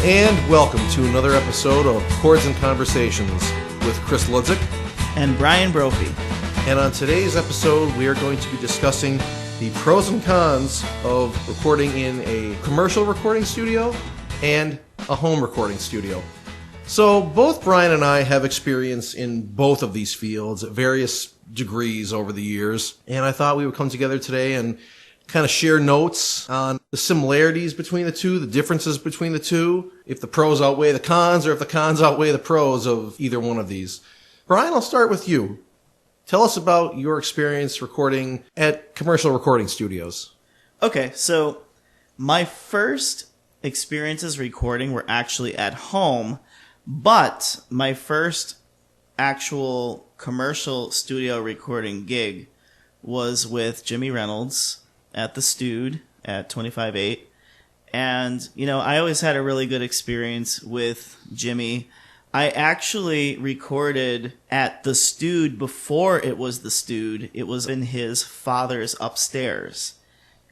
And welcome to another episode of Chords and Conversations with Chris Hludzik and Bryan Brophy. And on today's episode, we are going to be discussing the pros and cons of recording in a commercial recording studio and a home recording studio. So both Bryan and I have experience in both of these fields at various degrees over the years, and I thought we would come together today and kind of share notes on the similarities between the two, the differences between the two, if the pros outweigh the cons, or if the cons outweigh the pros of either one of these. Bryan, I'll start with you. Tell us about your experience recording at commercial recording studios. Okay, so my first experiences recording were actually at home, but my first actual commercial studio recording gig was with Jimmy Reynolds at the Stude at 25.8. And, I always had a really good experience with Jimmy. I actually recorded at the Stude before it was the Stude. It was in his father's upstairs.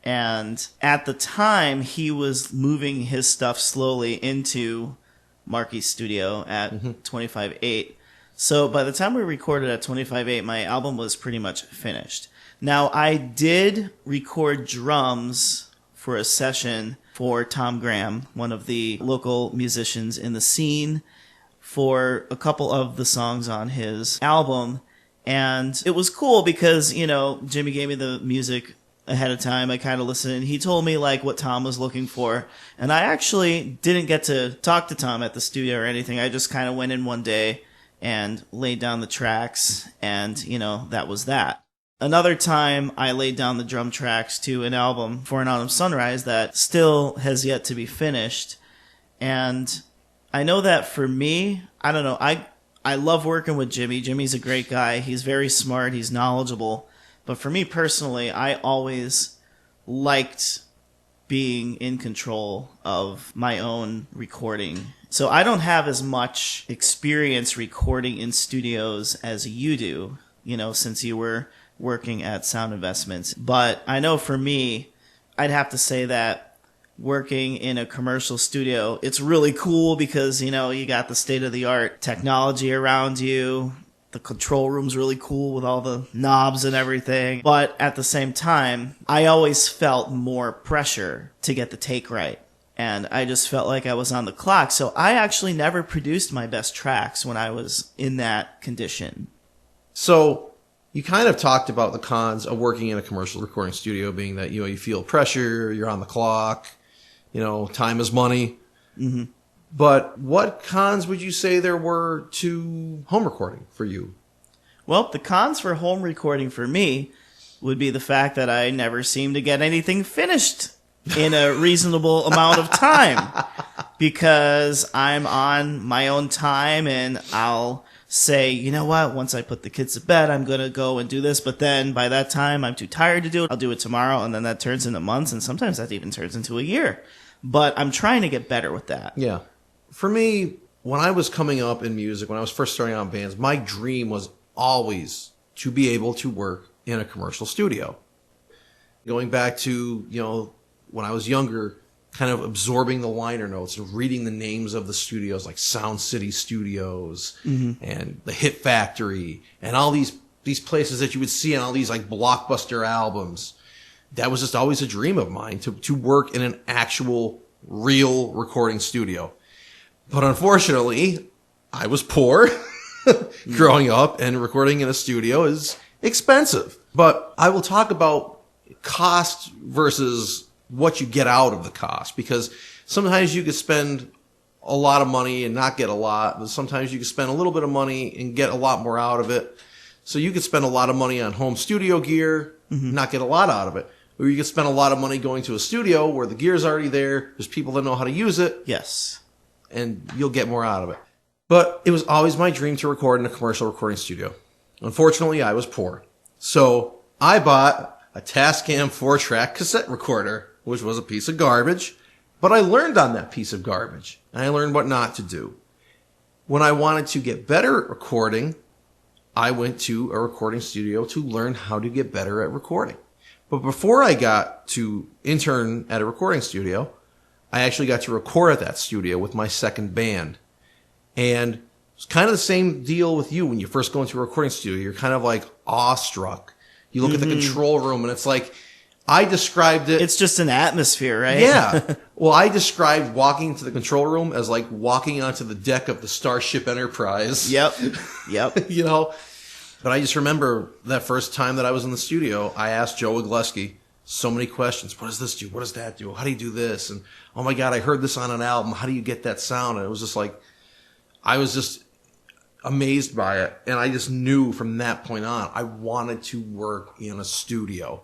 And at the time, he was moving his stuff slowly into Marky's studio at 25.8. So by the time we recorded at 25.8, my album was pretty much finished. Now, I did record drums for a session for Tom Graham, one of the local musicians in the scene, for a couple of the songs on his album. And it was cool because, Jimmy gave me the music ahead of time. I kind of listened, and he told me what Tom was looking for. And I actually didn't get to talk to Tom at the studio or anything. I just kind of went in one day and laid down the tracks, and, that was that. Another time, I laid down the drum tracks to an album for an Autumn Sunrise that still has yet to be finished. And I know that for me, I don't know, I love working with Jimmy. Jimmy's a great guy. He's very smart. He's knowledgeable. But for me personally, I always liked being in control of my own recording. So I don't have as much experience recording in studios as you do, since you were working at Sound Investments. But I know for me, I'd have to say that working in a commercial studio, it's really cool because, you got the state-of-the-art technology around you. The control room's really cool with all the knobs and everything. But at the same time, I always felt more pressure to get the take right. And I just felt like I was on the clock. So I actually never produced my best tracks when I was in that condition. So you kind of talked about the cons of working in a commercial recording studio, being that, you feel pressure, you're on the clock, time is money. Mm-hmm. But what cons would you say there were to home recording for you? Well, the cons for home recording for me would be the fact that I never seem to get anything finished in a reasonable amount of time, because I'm on my own time, and I'll say, you know what, once I put the kids to bed, I'm going to go and do this. But then by that time, I'm too tired to do it. I'll do it tomorrow. And then that turns into months. And sometimes that even turns into a year. But I'm trying to get better with that. Yeah. For me, when I was coming up in music, when I was first starting out in bands, my dream was always to be able to work in a commercial studio. Going back to, when I was younger, kind of absorbing the liner notes and reading the names of the studios like Sound City Studios and the Hit Factory and all these places that you would see on all these blockbuster albums. That was just always a dream of mine, to work in an actual real recording studio. But unfortunately, I was poor growing up, and recording in a studio is expensive. But I will talk about cost versus what you get out of the cost, because sometimes you could spend a lot of money and not get a lot, but sometimes you could spend a little bit of money and get a lot more out of it. So you could spend a lot of money on home studio gear, not get a lot out of it. Or you could spend a lot of money going to a studio where the gear's already there, there's people that know how to use it. Yes. And you'll get more out of it. But it was always my dream to record in a commercial recording studio. Unfortunately, I was poor. So I bought a Tascam 4-track cassette recorder, which was a piece of garbage. But I learned on that piece of garbage, and I learned what not to do. When I wanted to get better at recording, I went to a recording studio to learn how to get better at recording. But before I got to intern at a recording studio, I actually got to record at that studio with my second band. And it's kind of the same deal with you when you first go into a recording studio. You're kind of like awestruck. You look at the control room and it's like, I described it. It's just an atmosphere, right? Yeah. Well, I described walking to the control room as like walking onto the deck of the Starship Enterprise. Yep. You know? But I just remember that first time that I was in the studio, I asked Joe Wigleski so many questions. What does this do? What does that do? How do you do this? And, oh my God, I heard this on an album. How do you get that sound? And it was just like, I was just amazed by it. And I just knew from that point on, I wanted to work in a studio.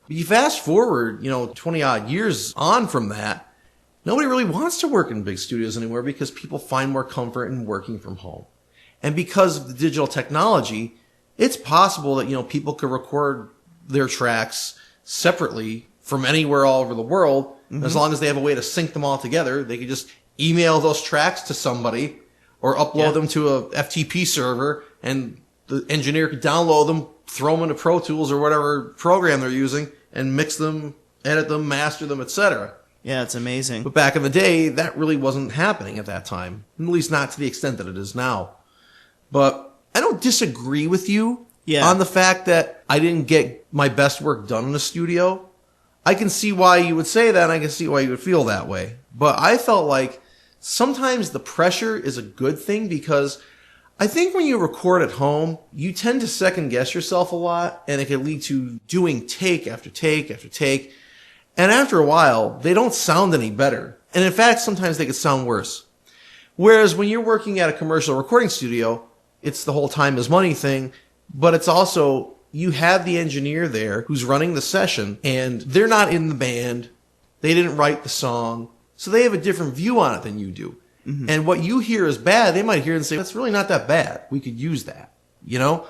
You fast forward, 20 odd years on from that, nobody really wants to work in big studios anymore because people find more comfort in working from home. And because of the digital technology, it's possible that, people could record their tracks separately from anywhere all over the world. Mm-hmm. As long as they have a way to sync them all together, they could just email those tracks to somebody or upload them to a FTP server, and the engineer could download them, throw them into Pro Tools or whatever program they're using, and mix them, edit them, master them, etc. Yeah, it's amazing. But back in the day, that really wasn't happening at that time. At least not to the extent that it is now. But I don't disagree with you on the fact that I didn't get my best work done in a studio. I can see why you would say that, and I can see why you would feel that way. But I felt like sometimes the pressure is a good thing, because I think when you record at home, you tend to second guess yourself a lot, and it can lead to doing take after take after take. And after a while, they don't sound any better. And in fact, sometimes they could sound worse. Whereas when you're working at a commercial recording studio, it's the whole time is money thing, but it's also, you have the engineer there who's running the session, and they're not in the band. They didn't write the song, so they have a different view on it than you do. Mm-hmm. And what you hear is bad, they might hear it and say, that's really not that bad. We could use that,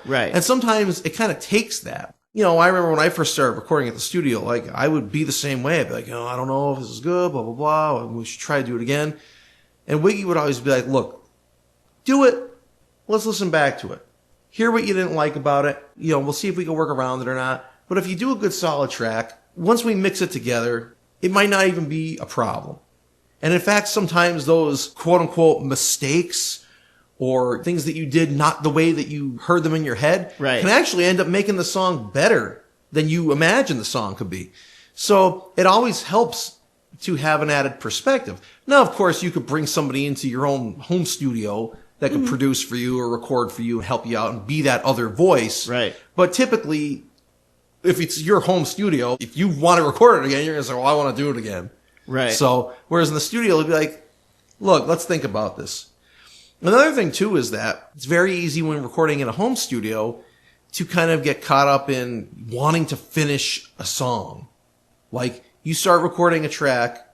Right. And sometimes it kind of takes that. I remember when I first started recording at the studio, like, I would be the same way. I'd be like, I don't know if this is good, blah, blah, blah. We should try to do it again. And Wiggy would always be like, look, do it. Let's listen back to it. Hear what you didn't like about it. We'll see if we can work around it or not. But if you do a good solid track, once we mix it together, it might not even be a problem. And in fact, sometimes those quote-unquote mistakes or things that you did not the way that you heard them in your head can actually end up making the song better than you imagined the song could be. So it always helps to have an added perspective. Now, of course, you could bring somebody into your own home studio that could produce for you or record for you and help you out and be that other voice. Right. But typically, if it's your home studio, if you want to record it again, you're going to say, well, I want to do it again. Right. So, whereas in the studio, it'll be like, look, let's think about this. Another thing, too, is that it's very easy when recording in a home studio to kind of get caught up in wanting to finish a song. Like, you start recording a track,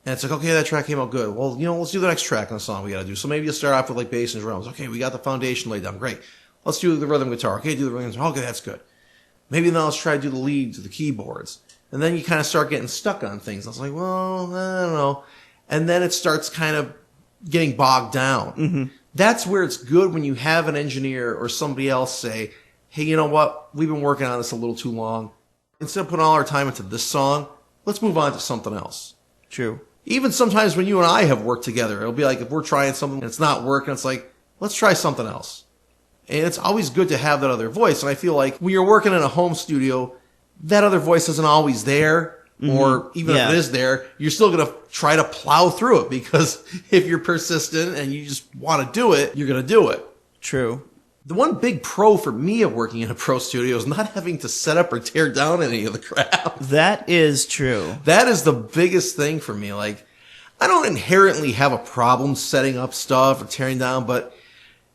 and it's like, okay, that track came out good. Well, let's do the next track in the song we got to do. So maybe you'll start off with like bass and drums. Okay, we got the foundation laid down. Great. Let's do the rhythm guitar. Okay, do the rhythm guitar. Okay, that's good. Maybe now let's try to do the leads or the keyboards. And then you kind of start getting stuck on things. I was like, well, I don't know. And then it starts kind of getting bogged down. Mm-hmm. That's where it's good when you have an engineer or somebody else say, hey, you know what? We've been working on this a little too long. Instead of putting all our time into this song, let's move on to something else. True. Even sometimes when you and I have worked together, it'll be like if we're trying something and it's not working, it's like, let's try something else. And it's always good to have that other voice. And I feel like when you're working in a home studio, that other voice isn't always there. Mm-hmm. Or even if it is there, you're still going to try to plow through it, because if you're persistent and you just want to do it, you're going to do it. True. The one big pro for me of working in a pro studio is not having to set up or tear down any of the crap. That is true. That is the biggest thing for me. Like, I don't inherently have a problem setting up stuff or tearing down, but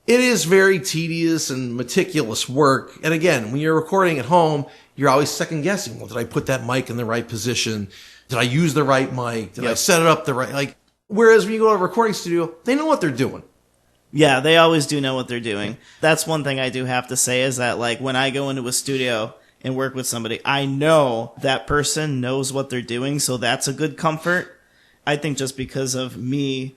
it is very tedious and meticulous work. And again, when you're recording at home, you're always second guessing. Well, did I put that mic in the right position? Did I use the right mic? Did I set it up the right, whereas when you go to a recording studio, they know what they're doing. Yeah, they always do know what they're doing. That's one thing I do have to say, is that when I go into a studio and work with somebody, I know that person knows what they're doing, so that's a good comfort. I think just because of me,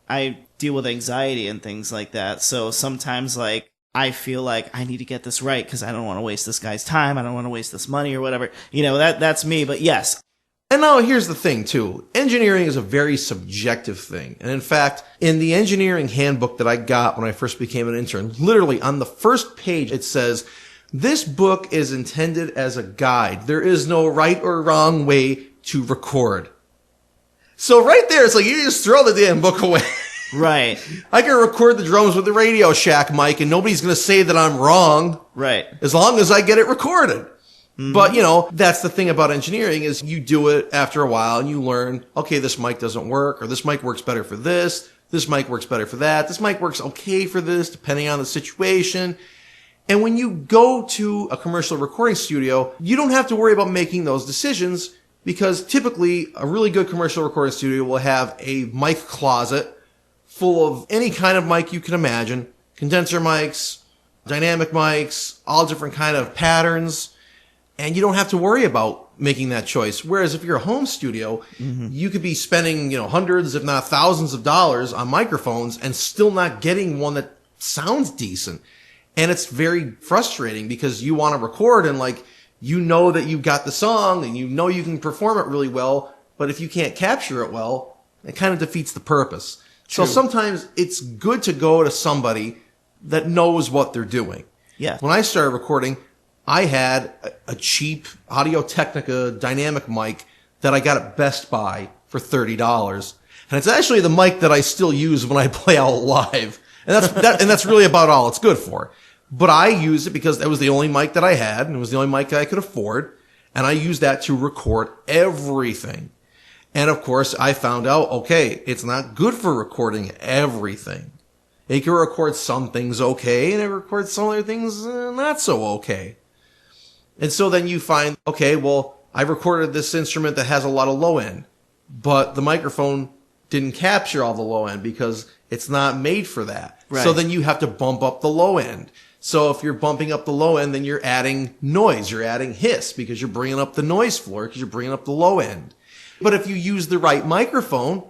I deal with anxiety and things like that. So sometimes I feel like I need to get this right because I don't want to waste this guy's time. I don't want to waste this money or whatever. That's me. But yes. And now here's the thing too. Engineering is a very subjective thing. And in fact, in the engineering handbook that I got when I first became an intern, literally on the first page, it says, this book is intended as a guide. There is no right or wrong way to record. So right there, it's like you just throw the damn book away. Right. I can record the drums with the Radio Shack mic and nobody's going to say that I'm wrong. Right. As long as I get it recorded. Mm-hmm. But, that's the thing about engineering is you do it after a while and you learn, okay, this mic doesn't work, or this mic works better for this mic works better for that, this mic works okay for this, depending on the situation. And when you go to a commercial recording studio, you don't have to worry about making those decisions because typically a really good commercial recording studio will have a mic closet full of any kind of mic you can imagine, condenser mics, dynamic mics, all different kind of patterns. And you don't have to worry about making that choice. Whereas if you're a home studio, you could be spending, hundreds, if not thousands of dollars on microphones and still not getting one that sounds decent. And it's very frustrating because you want to record and that you've got the song and you can perform it really well. But if you can't capture it well, it kind of defeats the purpose. True. So sometimes it's good to go to somebody that knows what they're doing. Yeah. When I started recording, I had a cheap Audio-Technica dynamic mic that I got at Best Buy for $30. And it's actually the mic that I still use when I play out live. And that's really about all it's good for. But I used it because that was the only mic that I had, and it was the only mic that I could afford. And I used that to record everything. And of course, I found out, okay, it's not good for recording everything. It can record some things okay, and it records some other things not so okay. And so then you find, okay, well, I recorded this instrument that has a lot of low end, but the microphone didn't capture all the low end because it's not made for that. Right. So then you have to bump up the low end. So if you're bumping up the low end, then you're adding noise, you're adding hiss because you're bringing up the noise floor because you're bringing up the low end. But if you use the right microphone,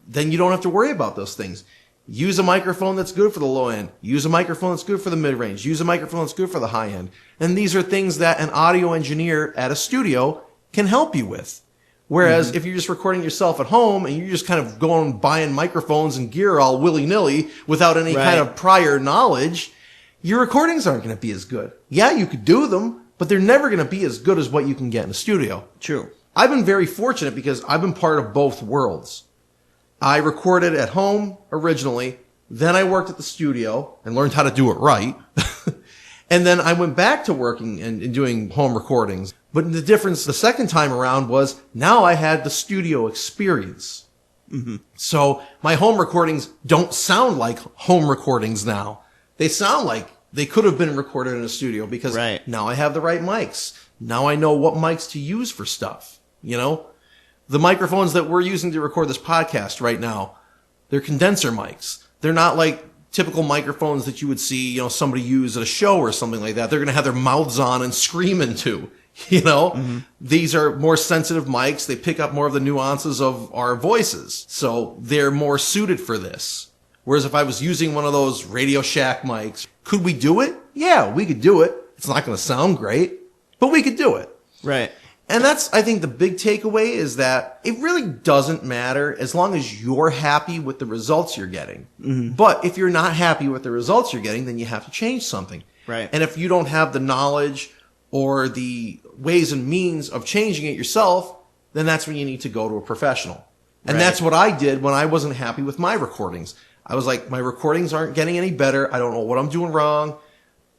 then you don't have to worry about those things. Use a microphone that's good for the low end. Use a microphone that's good for the mid-range. Use a microphone that's good for the high end. And these are things that an audio engineer at a studio can help you with. Whereas if you're just recording yourself at home and you're just kind of going buying microphones and gear all willy-nilly without any kind of prior knowledge, your recordings aren't going to be as good. Yeah, you could do them, but they're never going to be as good as what you can get in a studio. True. I've been very fortunate because I've been part of both worlds. I recorded at home originally, then I worked at the studio and learned how to do it right. And then I went back to working and doing home recordings. But the difference the second time around was now I had the studio experience. Mm-hmm. So my home recordings don't sound like home recordings now. They sound like they could have been recorded in a studio because now I have the right mics. Now I know what mics to use for stuff, The microphones that we're using to record this podcast right now, they're condenser mics. They're not like typical microphones that you would see, somebody use at a show or something like that. They're going to have their mouths on and scream into, Mm-hmm. These are more sensitive mics. They pick up more of the nuances of our voices. So they're more suited for this. Whereas if I was using one of those Radio Shack mics, could we do it? Yeah, we could do it. It's not going to sound great, but we could do it. Right. And that's, I think, the big takeaway is that it really doesn't matter as long as you're happy with the results you're getting. Mm-hmm. But if you're not happy with the results you're getting, then you have to change something. Right. And if you don't have the knowledge or the ways and means of changing it yourself, then that's when you need to go to a professional. And that's what I did when I wasn't happy with my recordings. I was like, my recordings aren't getting any better. I don't know what I'm doing wrong.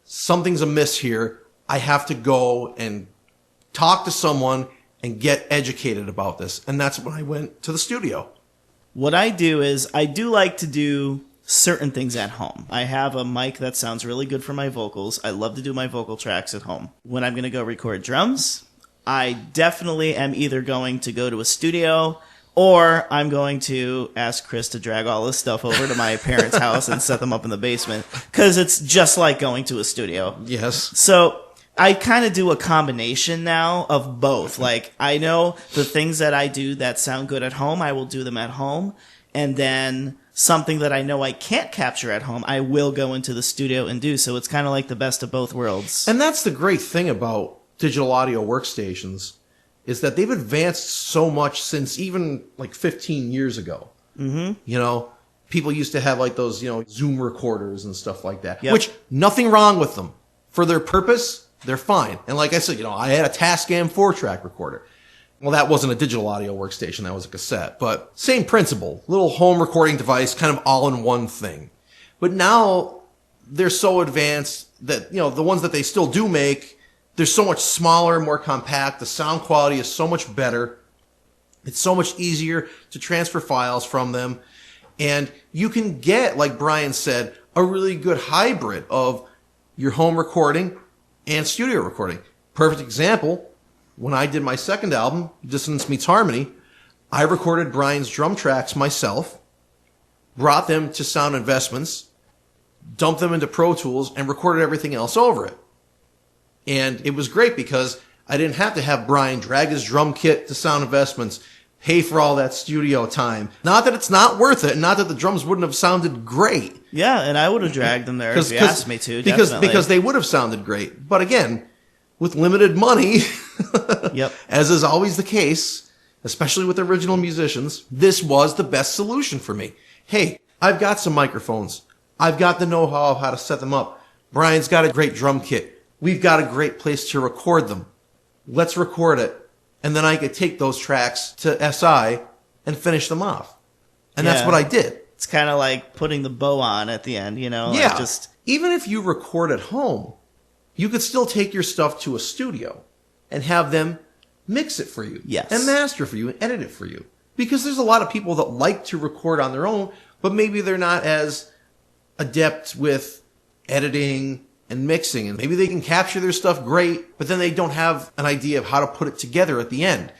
Something's amiss here. I have to go and talk to someone and get educated about this. And that's when I went to the studio. What I do is I do like to do certain things at home. I have a mic that sounds really good for my vocals. I love to do my vocal tracks at home. When I'm going to go record drums, I definitely am either going to go to a studio or I'm going to ask Chris to drag all this stuff over to my parents' house and set them up in the basement because it's just like going to a studio. Yes. So I kind of do a combination now of both. Like, I know the things that I do that sound good at home, I will do them at home. And then something that I know I can't capture at home, I will go into the studio and do. So it's kind of like the best of both worlds. And that's the great thing about digital audio workstations is that they've advanced so much since even like 15 years ago. Mm-hmm. You know, people used to have like those, you know, Zoom recorders and stuff like that, which nothing wrong with them. For their purpose, they're fine. And like I said, you know, I had a Tascam 4-track recorder. Well, that wasn't a digital audio workstation. That was a cassette. But same principle. Little home recording device, kind of all in one thing. But now they're so advanced that, you know, the ones that they still do make, they're so much smaller, more compact. The sound quality is so much better. It's so much easier to transfer files from them. And you can get, like Bryan said, a really good hybrid of your home recording and studio recording. Perfect example, when I did my second album, Dissonance Meets Harmony, I recorded Bryan's drum tracks myself, brought them to Sound Investments, dumped them into Pro Tools, and recorded everything else over it. And it was great because I didn't have to have Bryan drag his drum kit to Sound Investments, pay for all that studio time. Not that it's not worth it, and not that the drums wouldn't have sounded great. Yeah, and I would have dragged them there if you asked me to, definitely. Because they would have sounded great. But again, with limited money, as is always the case, especially with original musicians, this was the best solution for me. Hey, I've got some microphones. I've got the know-how of how to set them up. Bryan's got a great drum kit. We've got a great place to record them. Let's record it. And then I could take those tracks to SI and finish them off. And that's what I did. It's kind of like putting the bow on at the end, you know? Yeah. Like just... Even if you record at home, you could still take your stuff to a studio and have them mix it for you. Yes. And master for you and edit it for you. Because there's a lot of people that like to record on their own, but maybe they're not as adept with editing and mixing, and maybe they can capture their stuff great, but then they don't have an idea of how to put it together at the end.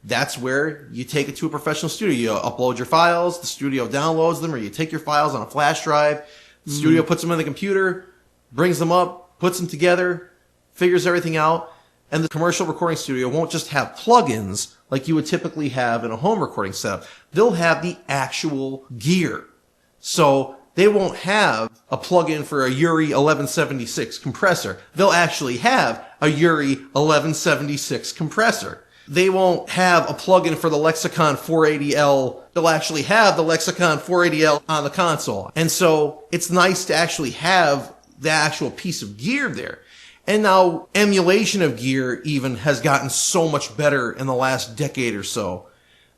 That's where you take it to a professional studio. You upload your files, the studio downloads them, or you take your files on a flash drive, the studio puts them in the computer, brings them up, puts them together, figures everything out, and the commercial recording studio won't just have plugins like you would typically have in a home recording setup. They'll have the actual gear. So they won't have a plugin for a Uri 1176 compressor. They'll actually have a Uri 1176 compressor. They won't have a plugin for the Lexicon 480L. They'll actually have the Lexicon 480L on the console. And so it's nice to actually have the actual piece of gear there. And now emulation of gear even has gotten so much better in the last decade or so.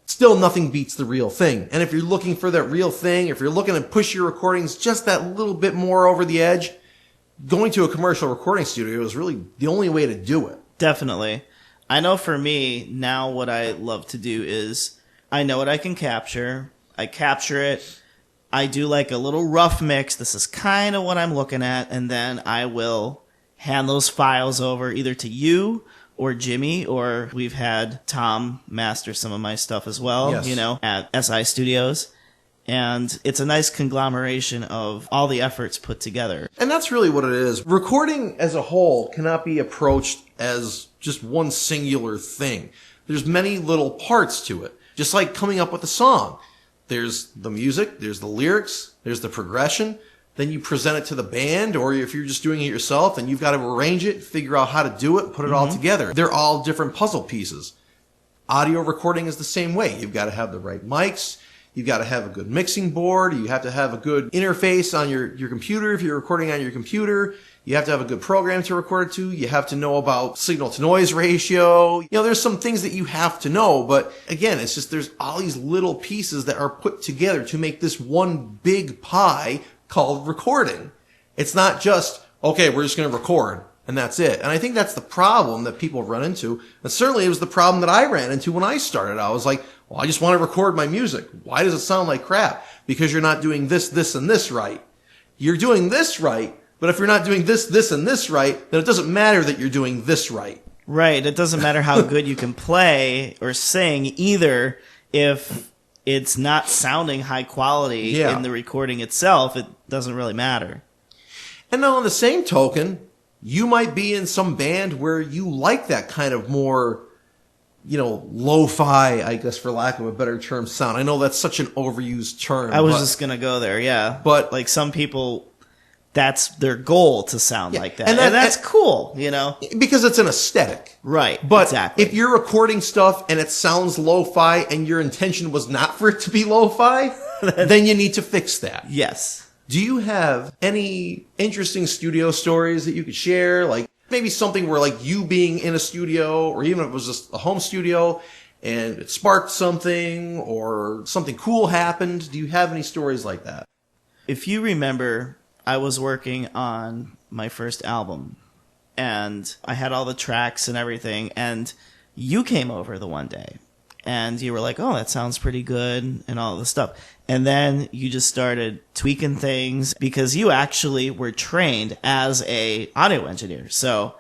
Still, nothing beats the real thing. And if you're looking for that real thing, if you're looking to push your recordings just that little bit more over the edge, going to a commercial recording studio is really the only way to do it. Definitely. I know for me, now what I love to do is I know what I can capture. I capture it. I do like a little rough mix. This is kind of what I'm looking at. And then I will hand those files over either to you or Jimmy, or we've had Tom master some of my stuff as well, you know, at SI Studios. And it's a nice conglomeration of all the efforts put together. And that's really what it is. Recording as a whole cannot be approached as just one singular thing. There's many little parts to it. Just like coming up with a song. There's the music, there's the lyrics, there's the progression. Then you present it to the band, or if you're just doing it yourself, then you've got to arrange it, figure out how to do it, put it all together. They're all different puzzle pieces. Audio recording is the same way. You've got to have the right mics. You've got to have a good mixing board. You have to have a good interface on your computer if you're recording on your computer. You have to have a good program to record it to. You have to know about signal to noise ratio. You know, there's some things that you have to know, but again, it's just there's all these little pieces that are put together to make this one big pie called recording. It's not just, okay, we're just going to record and that's it. And I think that's the problem that people run into. And certainly it was the problem that I ran into when I started. I was like, well, I just want to record my music. Why does it sound like crap? Because you're not doing this, this, and this right. You're doing this right, but if you're not doing this, this, and this right, then it doesn't matter that you're doing this right. Right. It doesn't matter how good you can play or sing either if it's not sounding high quality in the recording itself. It doesn't really matter. And now on the same token, you might be in some band where you like that kind of more, you know, lo-fi, I guess for lack of a better term, sound. I know that's such an overused term. I was just going to go there, yeah. But like some people that's their goal to sound like that. And that's cool, you know? Because it's an aesthetic. Right, But exactly. if you're recording stuff and it sounds lo-fi and your intention was not for it to be lo-fi, then you need to fix that. Yes. Do you have any interesting studio stories that you could share? Like maybe something where like you being in a studio, or even if it was just a home studio and it sparked something or something cool happened. Do you have any stories like that? If you remember, I was working on my first album and I had all the tracks and everything, and you came over the one day and you were like, oh, that sounds pretty good and all this stuff. And then you just started tweaking things because you actually were trained as a audio engineer. So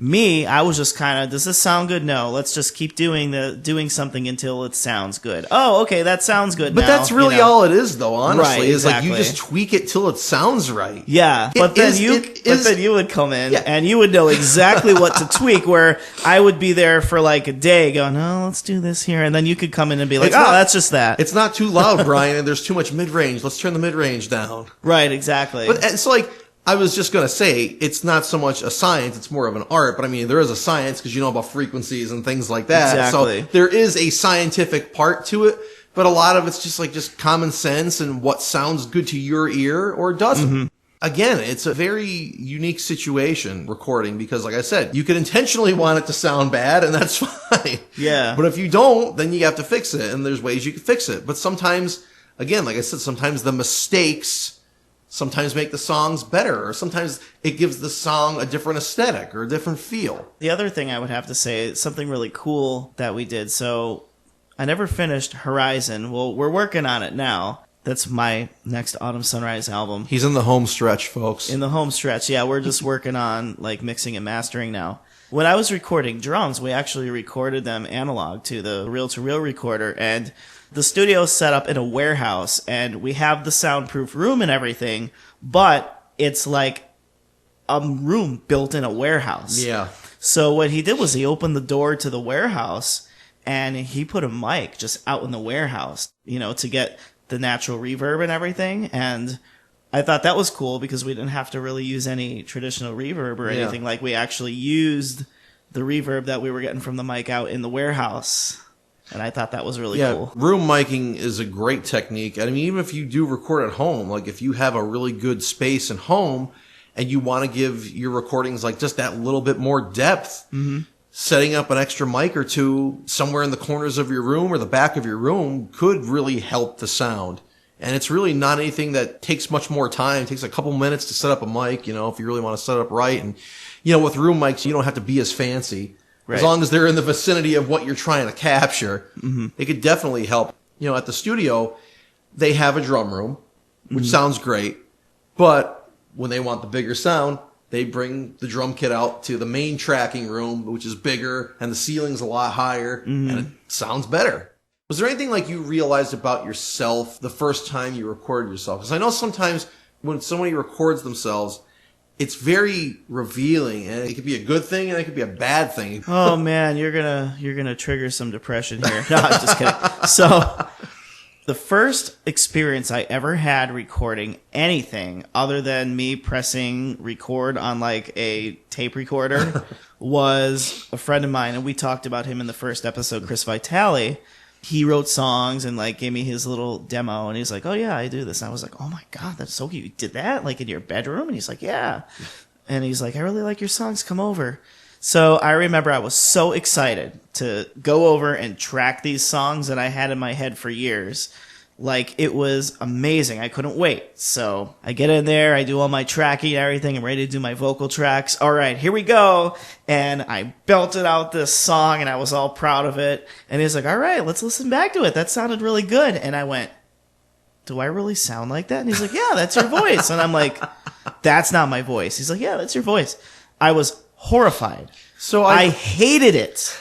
me, I was just kind of, does this sound good? No, let's just keep doing something until it sounds good. Oh, okay, that sounds good. But now, that's really all it is, though. Honestly, Right, is exactly. like you just tweak it till it sounds right. Yeah, but then you would come in and you would know exactly what to tweak. Where I would be there for like a day, going, "Oh, let's do this here," and then you could come in and be like, that's just that. It's not too loud, Brian, and there's too much mid range. Let's turn the mid range down. Right, exactly. But it's like, I was just going to say, it's not so much a science, it's more of an art. But I mean, there is a science because you know about frequencies and things like that. Exactly. So there is a scientific part to it, but a lot of it's just common sense and what sounds good to your ear or doesn't. Mm-hmm. Again, it's a very unique situation recording because, like I said, you could intentionally want it to sound bad and that's fine. Yeah. But if you don't, then you have to fix it, and there's ways you can fix it. But sometimes, again, like I said, sometimes the mistakes sometimes make the songs better, or sometimes it gives the song a different aesthetic or a different feel. The other thing I would have to say is something really cool that we did. So I never finished Horizon. Well, we're working on it now. That's my next Autumn Sunrise album. He's in the home stretch, folks. In the home stretch, yeah. We're just working on like mixing and mastering now. When I was recording drums, we actually recorded them analog to the reel-to-reel recorder, and the studio is set up in a warehouse, and we have the soundproof room and everything, but it's like a room built in a warehouse. Yeah. So what he did was he opened the door to the warehouse, and he put a mic just out in the warehouse, you know, to get the natural reverb and everything, and I thought that was cool because we didn't have to really use any traditional reverb or anything. Like, we actually used the reverb that we were getting from the mic out in the warehouse. And I thought that was really cool. Room miking is a great technique. I mean, even if you do record at home, like if you have a really good space at home and you want to give your recordings like just that little bit more depth, setting up an extra mic or two somewhere in the corners of your room or the back of your room could really help the sound. And it's really not anything that takes much more time. It takes a couple minutes to set up a mic, you know, if you really want to set it up right. And, you know, with room mics, you don't have to be as fancy. Right. As long as they're in the vicinity of what you're trying to capture, it could definitely help. You know, at the studio, they have a drum room, which sounds great. But when they want the bigger sound, they bring the drum kit out to the main tracking room, which is bigger, and the ceiling's a lot higher, and it sounds better. Was there anything like you realized about yourself the first time you recorded yourself? Because I know sometimes when somebody records themselves, it's very revealing, and it could be a good thing and it could be a bad thing. Oh man, you're gonna trigger some depression here. No, I'm just kidding. So the first experience I ever had recording anything other than me pressing record on like a tape recorder was a friend of mine, and we talked about him in the first episode, Chris Vitale. He wrote songs and like gave me his little demo, and he's like, "Oh yeah, I do this." And I was like, "Oh my god, that's so cute! You did that like in your bedroom?" And he's like, "Yeah." And he's like, "I really like your songs. Come over." So I remember I was so excited to go over and track these songs that I had in my head for years. Like, it was amazing. I couldn't wait. So I get in there, I do all my tracking and everything. I'm ready to do my vocal tracks. All right, here we go. And I belted out this song, and I was all proud of it. And he's like, all right, let's listen back to it. That sounded really good. And I went, do I really sound like that? And he's like, yeah, that's your voice. And I'm like, that's not my voice. He's like, yeah, that's your voice. I was horrified. So I hated it.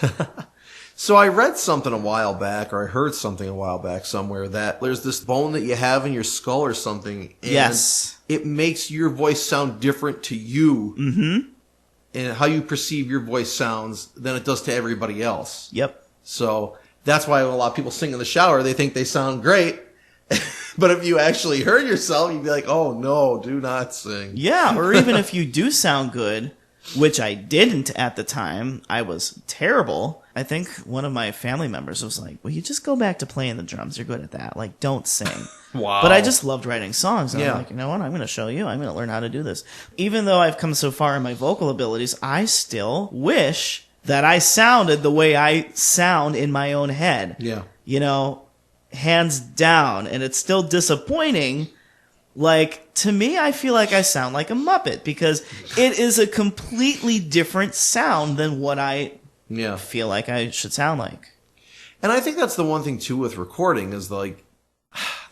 So I read something a while back, or I heard something a while back somewhere, that there's this bone that you have in your skull or something. And yes. It makes your voice sound different to you. Mm-hmm. And how you perceive your voice sounds than it does to everybody else. Yep. So that's why when a lot of people sing in the shower, they think they sound great. But if you actually heard yourself, you'd be like, oh no, do not sing. Yeah, or even if you do sound good, which I didn't at the time, I was terrible. I think one of my family members was like, well, you just go back to playing the drums. You're good at that. Like, don't sing. Wow. But I just loved writing songs. And I'm like, you know what? I'm going to show you. I'm going to learn how to do this. Even though I've come so far in my vocal abilities, I still wish that I sounded the way I sound in my own head. Yeah. You know, hands down. And it's still disappointing. Like, to me, I feel like I sound like a Muppet because it is a completely different sound than what I feel like I should sound like. And I think that's the one thing, too, with recording is like,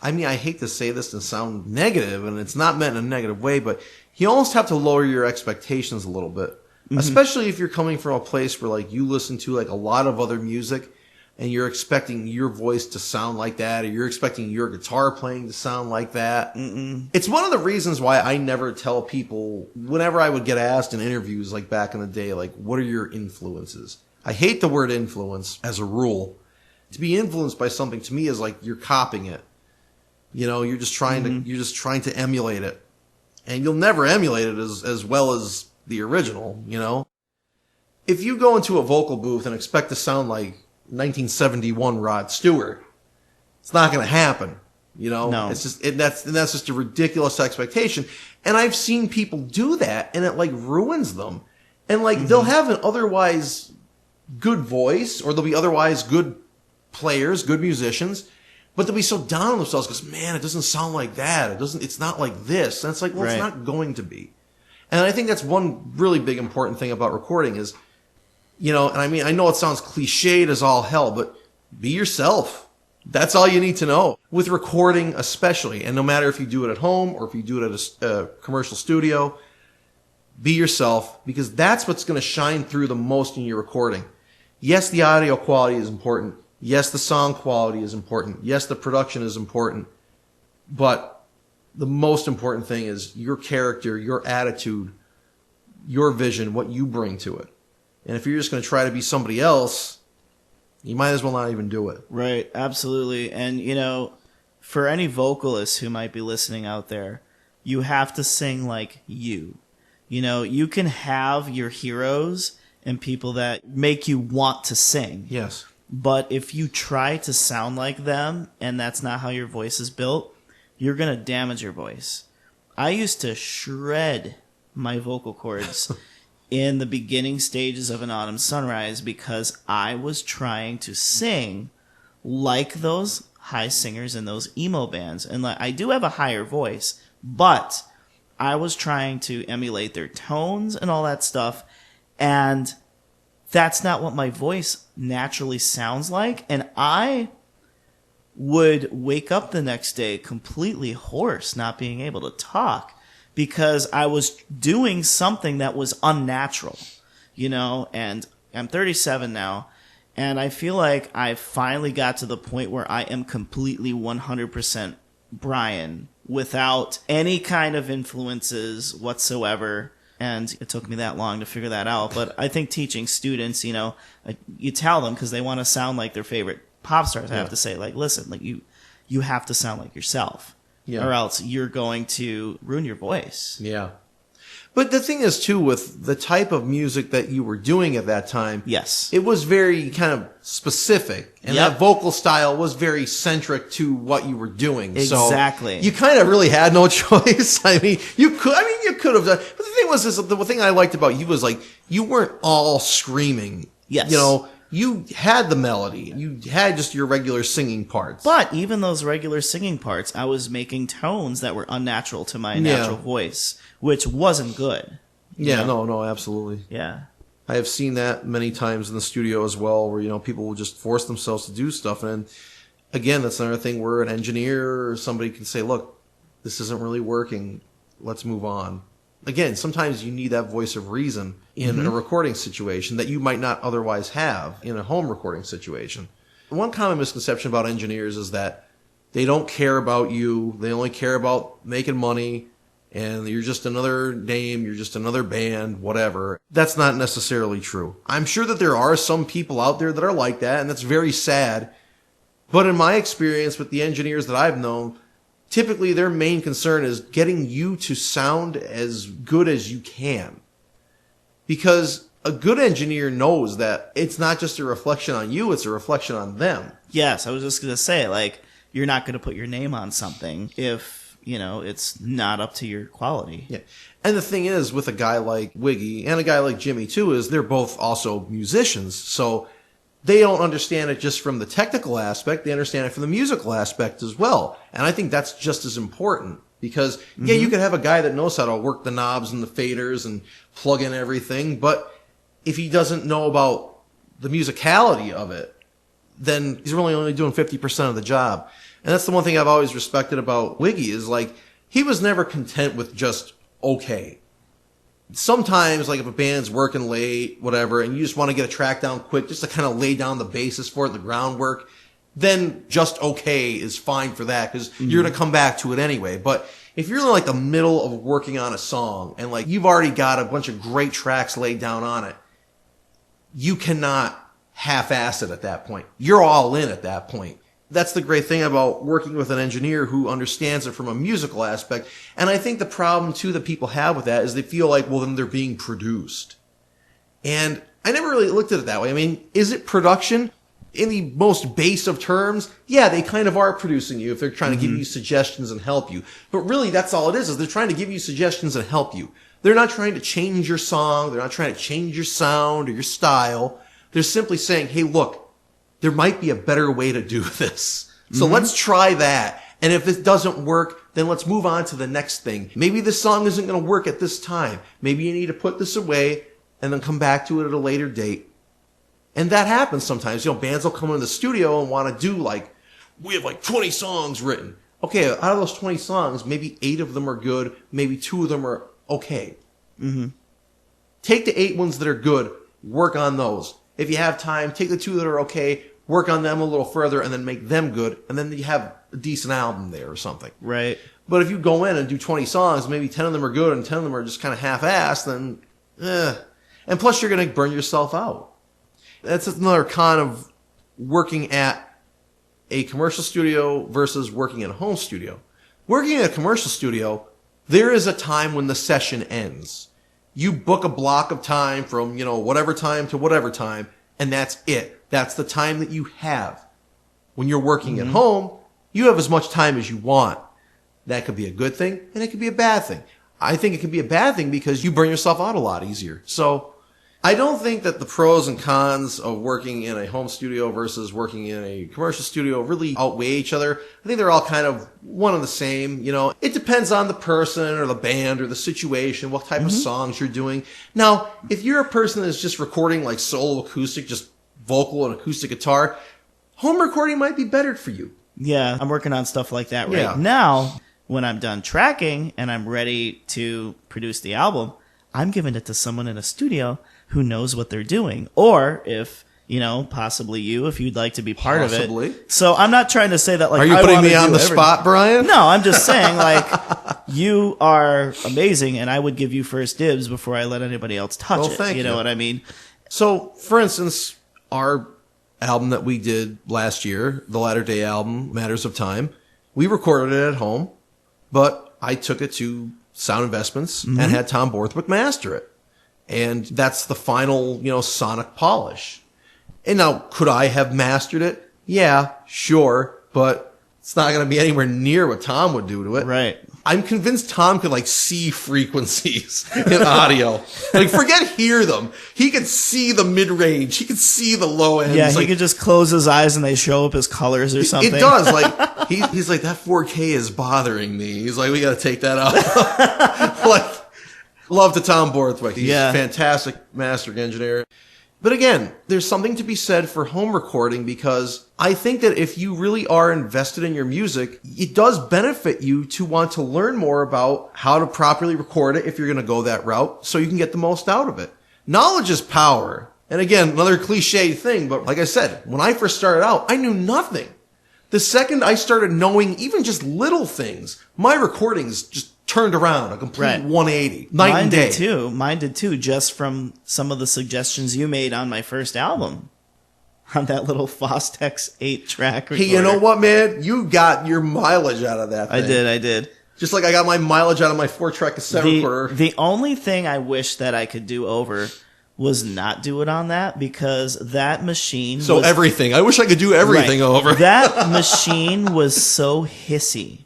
I mean, I hate to say this and sound negative, and it's not meant in a negative way, but you almost have to lower your expectations a little bit. Mm-hmm. Especially if you're coming from a place where, like, you listen to, like, a lot of other music, and you're expecting your voice to sound like that, or you're expecting your guitar playing to sound like that. Mm-mm. It's one of the reasons why I never tell people, whenever I would get asked in interviews, like back in the day, like, what are your influences? I hate the word influence as a rule. To be influenced by something to me is like you're copying it. You know, you're just trying to emulate it. And you'll never emulate it as well as the original, you know? If you go into a vocal booth and expect to sound like 1971 Rod Stewart, it's not going to happen, you know? No. It's just that's just a ridiculous expectation. And I've seen people do that and it like ruins them. And like they'll have an otherwise good voice, or they'll be otherwise good players, good musicians, but they'll be so down on themselves because, man, it doesn't sound like that. It's not like this. And it's like, well, It's not going to be. And I think that's one really big important thing about recording is, you know, and I mean, I know it sounds cliched as all hell, but be yourself. That's all you need to know. With recording especially, and no matter if you do it at home or if you do it at a commercial studio, be yourself, because that's what's going to shine through the most in your recording. Yes, the audio quality is important. Yes, the song quality is important. Yes, the production is important. But the most important thing is your character, your attitude, your vision, what you bring to it. And if you're just going to try to be somebody else, you might as well not even do it. Right, absolutely. And, you know, for any vocalists who might be listening out there, you have to sing like you. You know, you can have your heroes and people that make you want to sing. Yes. But if you try to sound like them and that's not how your voice is built, you're going to damage your voice. I used to shred my vocal cords in the beginning stages of An Autumn Sunrise because I was trying to sing like those high singers in those emo bands. And like, I do have a higher voice, but I was trying to emulate their tones and all that stuff. And that's not what my voice naturally sounds like. And I would wake up the next day completely hoarse, not being able to talk because I was doing something that was unnatural, you know, and I'm 37 now. And I feel like I finally got to the point where I am completely 100% Bryan without any kind of influences whatsoever. And it took me that long to figure that out. But I think teaching students, you know, you tell them because they want to sound like their favorite pop stars. I have to say, like, listen, like you have to sound like yourself, or else you're going to ruin your voice. Yeah. But the thing is, too, with the type of music that you were doing at that time, yes, it was very kind of specific. And that vocal style was very centric to what you were doing. Exactly. So you kind of really had no choice. I mean, you could have done. But the thing was, the thing I liked about you was, like, you weren't all screaming. Yes. You know, you had the melody. You had just your regular singing parts. But even those regular singing parts, I was making tones that were unnatural to my natural voice, which wasn't good. Yeah, no, absolutely. Yeah. I have seen that many times in the studio as well, where, you know, people will just force themselves to do stuff. And again, that's another thing where an engineer or somebody can say, look, this isn't really working. Let's move on. Again, sometimes you need that voice of reason in a recording situation that you might not otherwise have in a home recording situation. One common misconception about engineers is that they don't care about you. They only care about making money, and you're just another name, you're just another band, whatever. That's not necessarily true. I'm sure that there are some people out there that are like that, and that's very sad. But in my experience with the engineers that I've known, typically their main concern is getting you to sound as good as you can. Because a good engineer knows that it's not just a reflection on you, it's a reflection on them. Yes, I was just going to say, like, you're not going to put your name on something if, you know, it's not up to your quality. Yeah. And the thing is, with a guy like Wiggy and a guy like Jimmy too, is they're both also musicians. So they don't understand it just from the technical aspect. They understand it from the musical aspect as well. And I think that's just as important. Because, yeah, you could have a guy that knows how to work the knobs and the faders and plug in everything, but if he doesn't know about the musicality of it, then he's really only doing 50% of the job. And that's the one thing I've always respected about Wiggy is, like, he was never content with just okay. Sometimes, like, if a band's working late, whatever, and you just want to get a track down quick just to kind of lay down the basis for it, the groundwork, then just okay is fine for that because you're going to come back to it anyway. But if you're in like the middle of working on a song and like you've already got a bunch of great tracks laid down on it, you cannot half-ass it at that point. You're all in at that point. That's the great thing about working with an engineer who understands it from a musical aspect. And I think the problem too that people have with that is they feel like, well, then they're being produced. And I never really looked at it that way. I mean, is it production? In the most base of terms, yeah, they kind of are producing you if they're trying to give you suggestions and help you. But really, that's all it is they're trying to give you suggestions and help you. They're not trying to change your song. They're not trying to change your sound or your style. They're simply saying, hey, look, there might be a better way to do this. So let's try that. And if this doesn't work, then let's move on to the next thing. Maybe this song isn't going to work at this time. Maybe you need to put this away and then come back to it at a later date. And that happens sometimes. You know, bands will come into the studio and want to do like, we have like 20 songs written. Okay, out of those 20 songs, maybe 8 of them are good. Maybe 2 of them are okay. Take the 8 ones that are good, work on those. If you have time, take the 2 that are okay, work on them a little further, and then make them good. And then you have a decent album there or something. Right. But if you go in and do 20 songs, maybe 10 of them are good and 10 of them are just kind of half-assed, then, And plus, you're going to burn yourself out. That's another con of working at a commercial studio versus working in a home studio. Working in a commercial studio, there is a time when the session ends. You book a block of time from, whatever time to whatever time, and that's it. That's the time that you have. When you're working at home, you have as much time as you want. That could be a good thing, and it could be a bad thing. I think it can be a bad thing because you burn yourself out a lot easier. So I don't think that the pros and cons of working in a home studio versus working in a commercial studio really outweigh each other. I think they're all kind of one and the same. It depends on the person or the band or the situation, what type of songs you're doing. Now, if you're a person that's just recording like solo acoustic, just vocal and acoustic guitar, home recording might be better for you. Yeah, I'm working on stuff like that right now. When I'm done tracking and I'm ready to produce the album, I'm giving it to someone in a studio who knows what they're doing. Or if, possibly you, if you'd like to be part of it. So I'm not trying to say that, like, are you putting me on the spot, Brian? No, I'm just saying, like, you are amazing and I would give you first dibs before I let anybody else touch it. Thank you. You know what I mean? So, for instance, our album that we did last year, the Latter Day album, Matters of Time, we recorded it at home, but I took it to Sound Investments and had Tom Borthwick master it. And that's the final, sonic polish. And now, could I have mastered it? Yeah, sure, but it's not going to be anywhere near what Tom would do to it. Right. I'm convinced Tom could see frequencies in audio. Forget hear them. He could see the mid-range. He could see the low ends. Yeah, he could just close his eyes and they show up as colors or something. It does. He's like, that 4K is bothering me. He's like, we got to take that out. Love to Tom Borthwick. He's a fantastic mastering engineer. But again, there's something to be said for home recording because I think that if you really are invested in your music, it does benefit you to want to learn more about how to properly record it if you're going to go that route so you can get the most out of it. Knowledge is power. And again, another cliche thing, but like I said, when I first started out, I knew nothing. The second I started knowing even just little things, my recordings just turned around a complete 180. Night and day. Mine did too, just from some of the suggestions you made on my first album. on that little Fostex 8-track recorder. Hey, you know what, man? You got your mileage out of that thing. I did. Just like I got my mileage out of my 4-track cassette recorder. The only thing I wish that I could do over was not do it on that, because that machine everything. I wish I could do everything over. That machine was so hissy.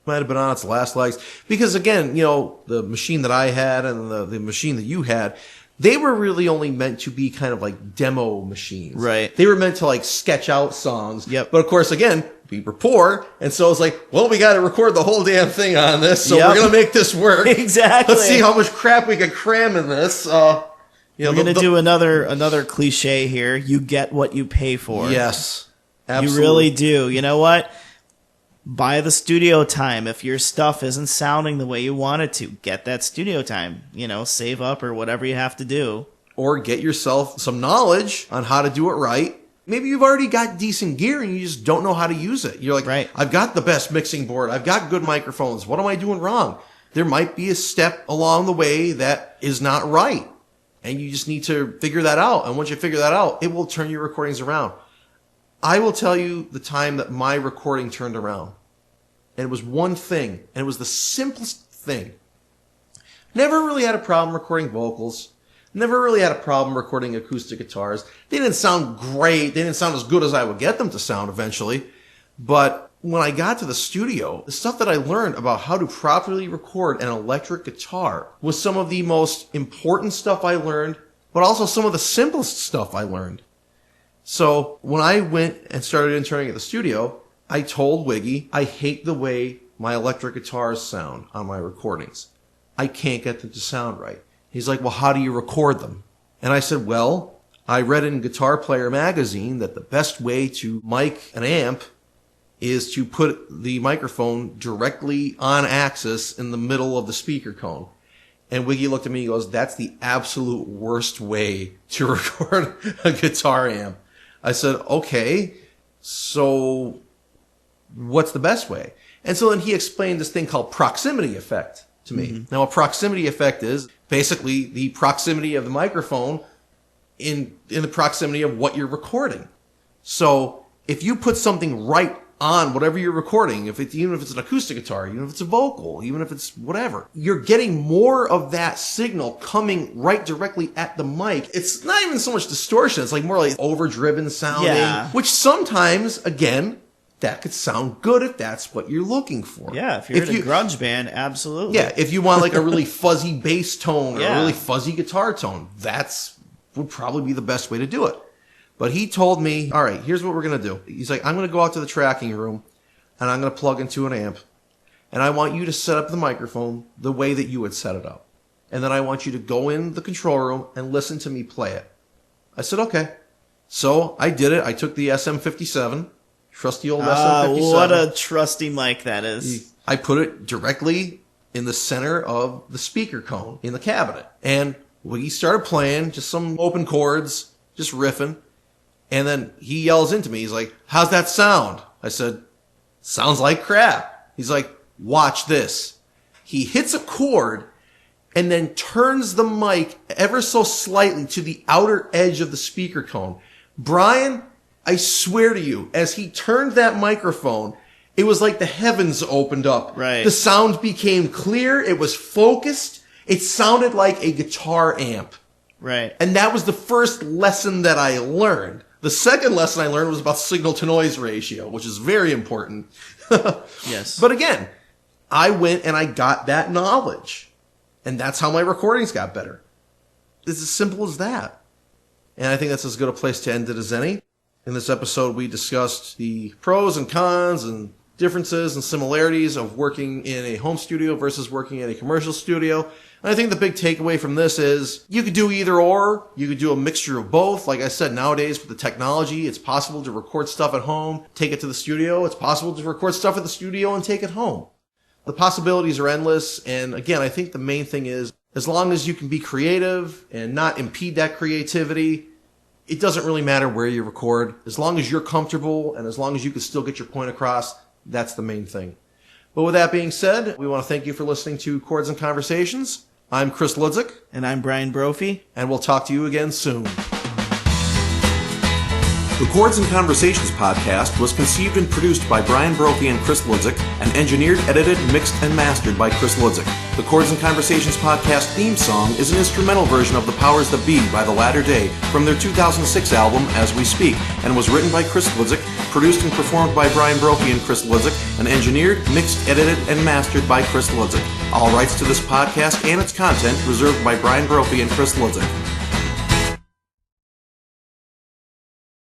Might have been on its last legs. Because again, the machine that I had and the machine that you had, they were really only meant to be kind of like demo machines. Right. They were meant to like sketch out songs. Yep. But of course, again, we were poor. And so it's like, well, we got to record the whole damn thing on this. So we're going to make this work. Exactly. Let's see how much crap we can cram in this. We're going to do another cliche here. You get what you pay for. Yes. Absolutely. You really do. You know what? Buy the studio time. If your stuff isn't sounding the way you want it to, get that studio time. Save up or whatever you have to do. Or get yourself some knowledge on how to do it right. Maybe you've already got decent gear and you just don't know how to use it. You're like, right. I've got the best mixing board. I've got good microphones. What am I doing wrong? There might be a step along the way that is not right. And you just need to figure that out. And once you figure that out, it will turn your recordings around. I will tell you the time that my recording turned around. And it was one thing. And it was the simplest thing. Never really had a problem recording vocals. Never really had a problem recording acoustic guitars. They didn't sound great. They didn't sound as good as I would get them to sound eventually. But when I got to the studio, the stuff that I learned about how to properly record an electric guitar was some of the most important stuff I learned, but also some of the simplest stuff I learned. So when I went and started interning at the studio, I told Wiggy, I hate the way my electric guitars sound on my recordings. I can't get them to sound right. He's like, well, how do you record them? And I said, well, I read in Guitar Player magazine that the best way to mic an amp is to put the microphone directly on axis in the middle of the speaker cone. And Wiggy looked at me and goes, that's the absolute worst way to record a guitar amp. I said, okay, so what's the best way? And so then he explained this thing called proximity effect to me. Mm-hmm. Now, a proximity effect is basically the proximity of the microphone in the proximity of what you're recording. So if you put something right on whatever you're recording, even if it's an acoustic guitar, even if it's a vocal, even if it's whatever, you're getting more of that signal coming right directly at the mic. It's not even so much distortion. It's like more like overdriven sounding, which sometimes, again, that could sound good if that's what you're looking for. Yeah, if you're in a grunge band, absolutely. Yeah, if you want like a really fuzzy bass tone or a really fuzzy guitar tone, would probably be the best way to do it. But he told me, all right, here's what we're going to do. He's like, I'm going to go out to the tracking room and I'm going to plug into an amp. And I want you to set up the microphone the way that you would set it up. And then I want you to go in the control room and listen to me play it. I said, okay. So I did it. I took the SM57, trusty old SM57. What a trusty mic that is. I put it directly in the center of the speaker cone in the cabinet. And we started playing just some open chords, just riffing. And then he yells into me. He's like, how's that sound? I said, sounds like crap. He's like, watch this. He hits a chord and then turns the mic ever so slightly to the outer edge of the speaker cone. Bryan, I swear to you, as he turned that microphone, it was like the heavens opened up. Right. The sound became clear. It was focused. It sounded like a guitar amp. Right. And that was the first lesson that I learned. The second lesson I learned was about signal-to-noise ratio, which is very important. Yes. But again, I went and I got that knowledge. And that's how my recordings got better. It's as simple as that. And I think that's as good a place to end it as any. In this episode, we discussed the pros and cons and differences and similarities of working in a home studio versus working in a commercial studio. And I think the big takeaway from this is you could do either or. You could do a mixture of both. Like I said, nowadays with the technology, it's possible to record stuff at home, take it to the studio. It's possible to record stuff at the studio and take it home. The possibilities are endless. And again, I think the main thing is as long as you can be creative and not impede that creativity, it doesn't really matter where you record. As long as you're comfortable and as long as you can still get your point across, that's the main thing. But with that being said, we want to thank you for listening to Chords and Conversations. I'm Chris Hludzik. And I'm Bryan Brophy. And we'll talk to you again soon. The Chords and Conversations podcast was conceived and produced by Bryan, Brophy, and Chris Hludzik, and engineered, edited, mixed, and mastered by Chris Hludzik. The Chords and Conversations podcast theme song is an instrumental version of The Powers That Be by The Latter Day from their 2006 album As We Speak, and was written by Chris Hludzik, produced and performed by Bryan Brophy and Chris Hludzik, and engineered, mixed, edited, and mastered by Chris Hludzik. All rights to this podcast and its content reserved by Bryan Brophy and Chris Hludzik.